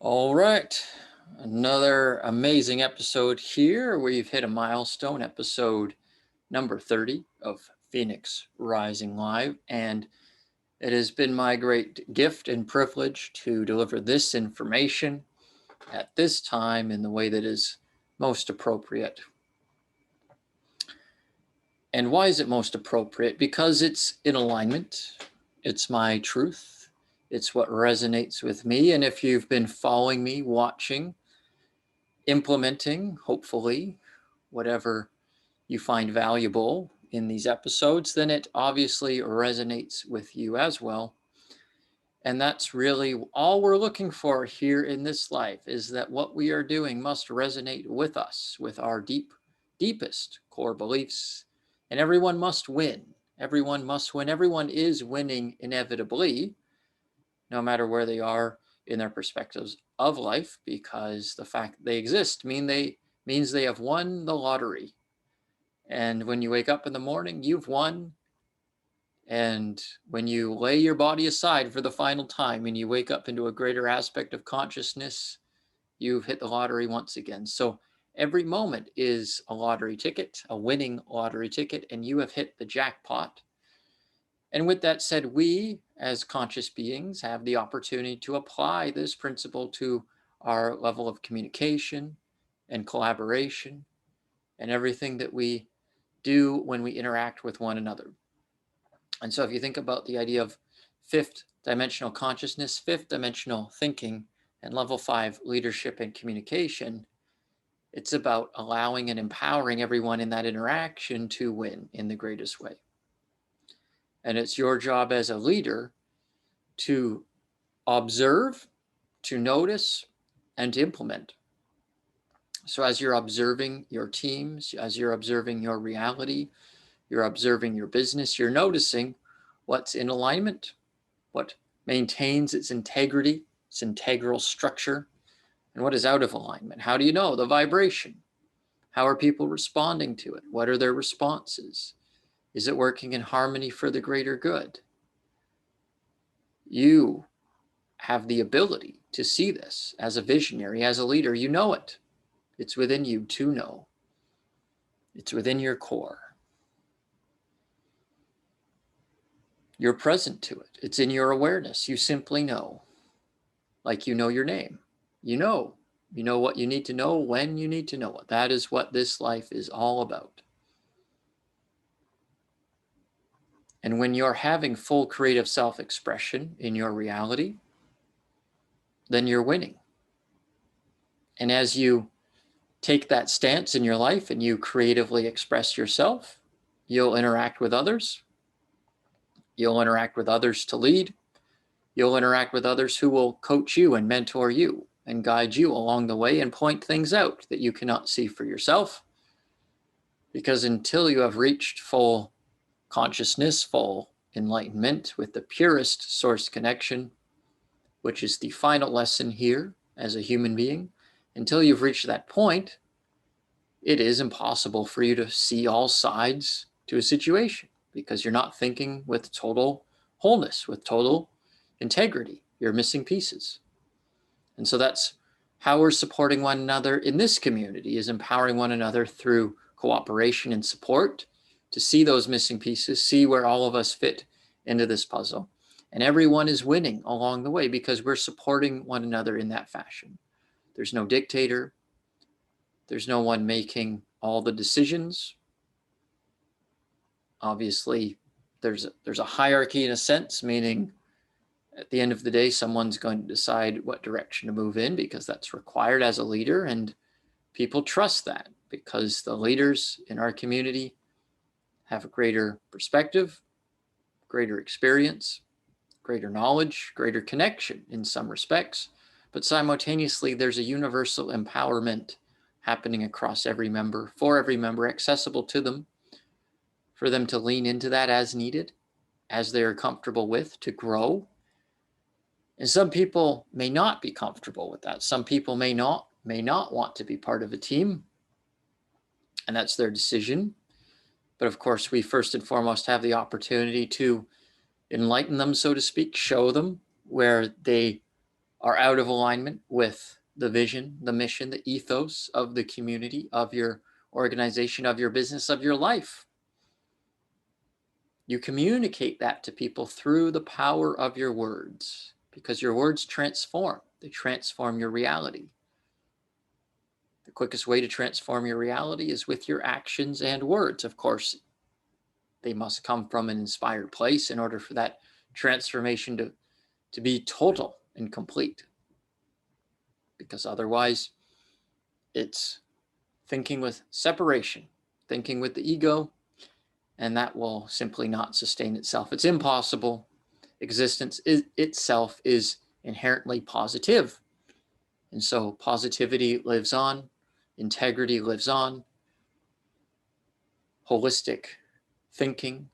All right, another amazing episode here. We've hit a milestone, episode number 30 of Phoenix Rising Live, and it has been my great gift and privilege to deliver this information at this time in the way that is most appropriate. And why is it most appropriate? Because it's in alignment, it's my truth, it's what resonates with me. And if you've been following me, watching, implementing, hopefully, whatever you find valuable in these episodes, then it obviously resonates with you as well. And that's really all we're looking for here in this life, is that what we are doing must resonate with us, with our deepest core beliefs. And everyone must win. Everyone must win. Everyone is winning inevitably, no matter where they are in their perspectives of life, because the fact they exist means they have won the lottery. And when you wake up in the morning, you've won. And when you lay your body aside for the final time and you wake up into a greater aspect of consciousness, you've hit the lottery once again. So every moment is a lottery ticket, a winning lottery ticket, and you have hit the jackpot. And with that said, we as conscious beings have the opportunity to apply this principle to our level of communication and collaboration and everything that we do when we interact with one another. And so if you think about the idea of fifth dimensional consciousness, fifth dimensional thinking, and level 5 leadership and communication, it's about allowing and empowering everyone in that interaction to win in the greatest way. And it's your job as a leader to observe, to notice, and to implement. So as you're observing your teams, as you're observing your reality, you're observing your business, you're noticing what's in alignment, what maintains its integrity, its integral structure, and what is out of alignment. How do you know? The vibration. How are people responding to it? What are their responses? Is it working in harmony for the greater good? You have the ability to see this as a visionary, as a leader. You know it. It's within you to know. It's within your core. You're present to it. It's in your awareness. You simply know. Like you know your name. You know what you need to know when you need to know it. That is what this life is all about. And when you're having full creative self-expression in your reality, then you're winning. And as you take that stance in your life and you creatively express yourself, you'll interact with others. You'll interact with others to lead. You'll interact with others who will coach you and mentor you and guide you along the way and point things out that you cannot see for yourself. Because until you have reached full consciousness, full enlightenment with the purest source connection, which is the final lesson here as a human being, until you've reached that point, it is impossible for you to see all sides to a situation because you're not thinking with total wholeness, with total integrity. You're missing pieces. And so that's how we're supporting one another in this community, is empowering one another through cooperation and support to see those missing pieces, see where all of us fit into this puzzle. And everyone is winning along the way because we're supporting one another in that fashion. There's no dictator. There's no one making all the decisions. Obviously, there's a hierarchy in a sense, meaning at the end of the day, someone's going to decide what direction to move in because that's required as a leader. And people trust that because the leaders in our community have a greater perspective, greater experience, greater knowledge, greater connection in some respects. But simultaneously, there's a universal empowerment happening across every member, for every member, accessible to them, for them to lean into that as needed, as they are comfortable with, to grow. And some people may not be comfortable with that. Some people may not want to be part of a team, and that's their decision. But of course, we first and foremost have the opportunity to enlighten them, so to speak, show them where they are out of alignment with the vision, the mission, the ethos of the community, of your organization, of your business, of your life. You communicate that to people through the power of your words, because your words transform. They transform your reality. The quickest way to transform your reality is with your actions and words. Of course, they must come from an inspired place in order for that transformation to be total and complete. Because otherwise, it's thinking with separation, thinking with the ego, and that will simply not sustain itself. It's impossible. Existence itself is inherently positive. And so positivity lives on, integrity lives on, holistic thinking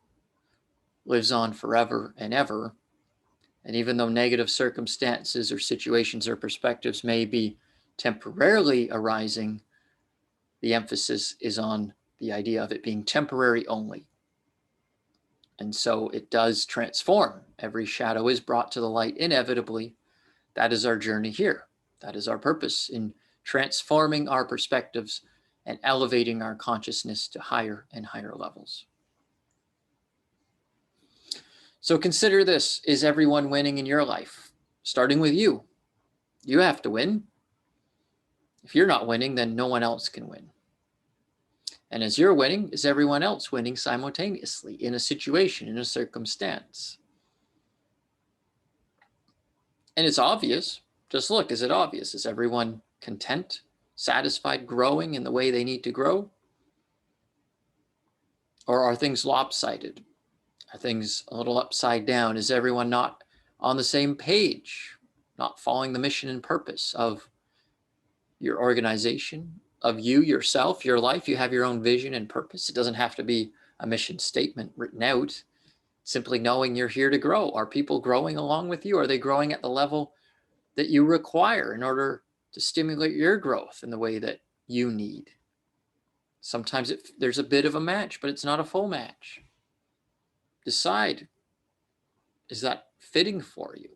lives on forever and ever. And even though negative circumstances or situations or perspectives may be temporarily arising, the emphasis is on the idea of it being temporary only. And so it does transform. Every shadow is brought to the light inevitably. That is our journey here. That is our purpose in transforming our perspectives and elevating our consciousness to higher and higher levels. So consider this: is everyone winning in your life? Starting with you. You have to win. If you're not winning, then no one else can win. And as you're winning, is everyone else winning simultaneously in a situation, in a circumstance? And it's obvious. Just look, is it obvious? Is everyone content, satisfied, growing in the way they need to grow? Or are things lopsided? Are things a little upside down? Is everyone not on the same page, not following the mission and purpose of your organization, of you, yourself, your life? You have your own vision and purpose. It doesn't have to be a mission statement written out. Simply knowing you're here to grow. Are people growing along with you? Are they growing at the level that you require in order to stimulate your growth in the way that you need? Sometimes there's a bit of a match, but it's not a full match. Decide, is that fitting for you?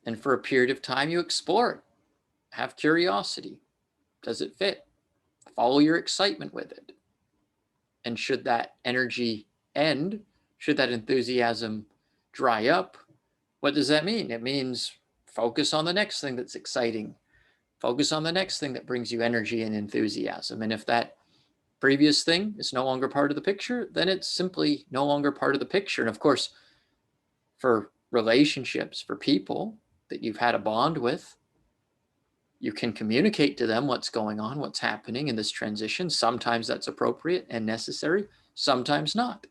And for a period of time, you explore it. Have curiosity. Does it fit? Follow your excitement with it. And should that energy end, should that enthusiasm dry up, what does that mean? It means focus on the next thing that's exciting. Focus on the next thing that brings you energy and enthusiasm. And if that previous thing is no longer part of the picture, then it's simply no longer part of the picture. And of course, for relationships, for people that you've had a bond with, you can communicate to them what's going on, what's happening in this transition. Sometimes that's appropriate and necessary, sometimes not.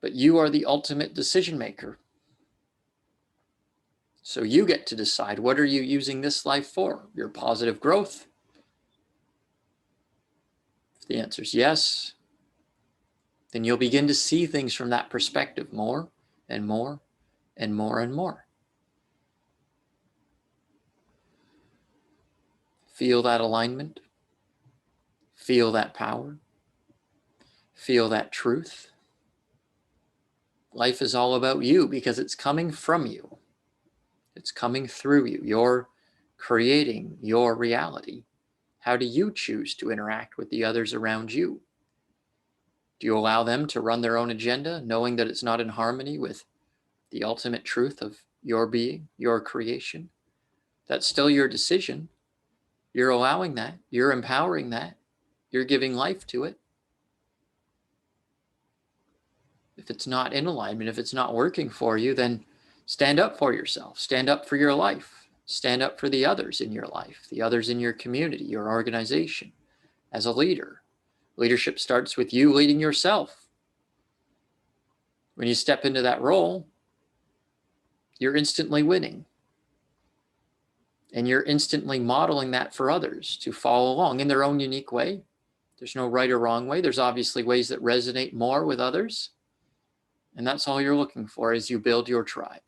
But you are the ultimate decision maker. So you get to decide, what are you using this life for? Your positive growth? If the answer is yes, then you'll begin to see things from that perspective more and more and more and more. Feel that alignment. Feel that power. Feel that truth. Life is all about you because it's coming from you. It's coming through you. You're creating your reality. How do you choose to interact with the others around you? Do you allow them to run their own agenda, knowing that it's not in harmony with the ultimate truth of your being, your creation? That's still your decision. You're allowing that. You're empowering that. You're giving life to it. If it's not in alignment, if it's not working for you, then stand up for yourself. Stand up for your life. Stand up for the others in your life, the others in your community, your organization. As a leader, leadership starts with you leading yourself. When you step into that role, you're instantly winning. And you're instantly modeling that for others to follow along in their own unique way. There's no right or wrong way. There's obviously ways that resonate more with others. And that's all you're looking for as you build your tribe.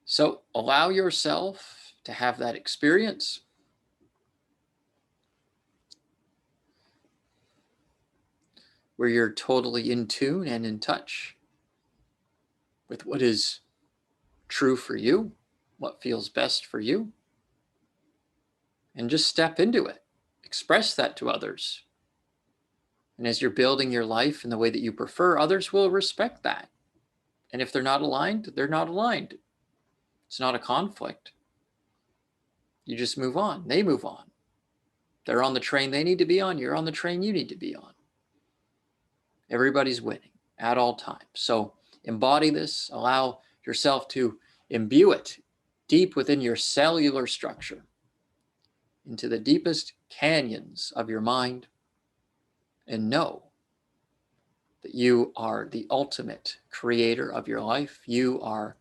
So allow yourself to have that experience. where you're totally in tune and in touch with what is true for you, what feels best for you, and just step into it. Express that to others. And as you're building your life in the way that you prefer, others will respect that. And if they're not aligned, they're not aligned. It's not a conflict. You just move on. They move on. They're on the train they need to be on. You're on the train you need to be on. Everybody's winning at all times. So embody this. Allow yourself to imbue it deep within your cellular structure, into the deepest canyons of your mind, and know that you are the ultimate creator of your life. You are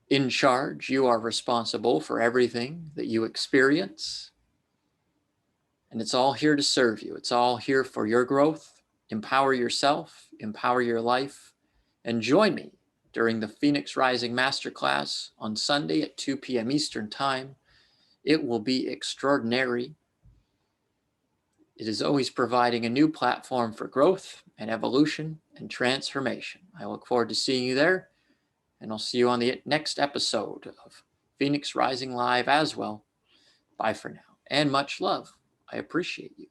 in charge. You are responsible for everything that you experience. And it's all here to serve you. It's all here for your growth. Empower yourself, empower your life, and join me during the Phoenix Rising Masterclass on Sunday at 2 p.m. Eastern Time. It will be extraordinary. It is always providing a new platform for growth and evolution and transformation. I look forward to seeing you there, and I'll see you on the next episode of Phoenix Rising Live as well. Bye for now, and much love. I appreciate you.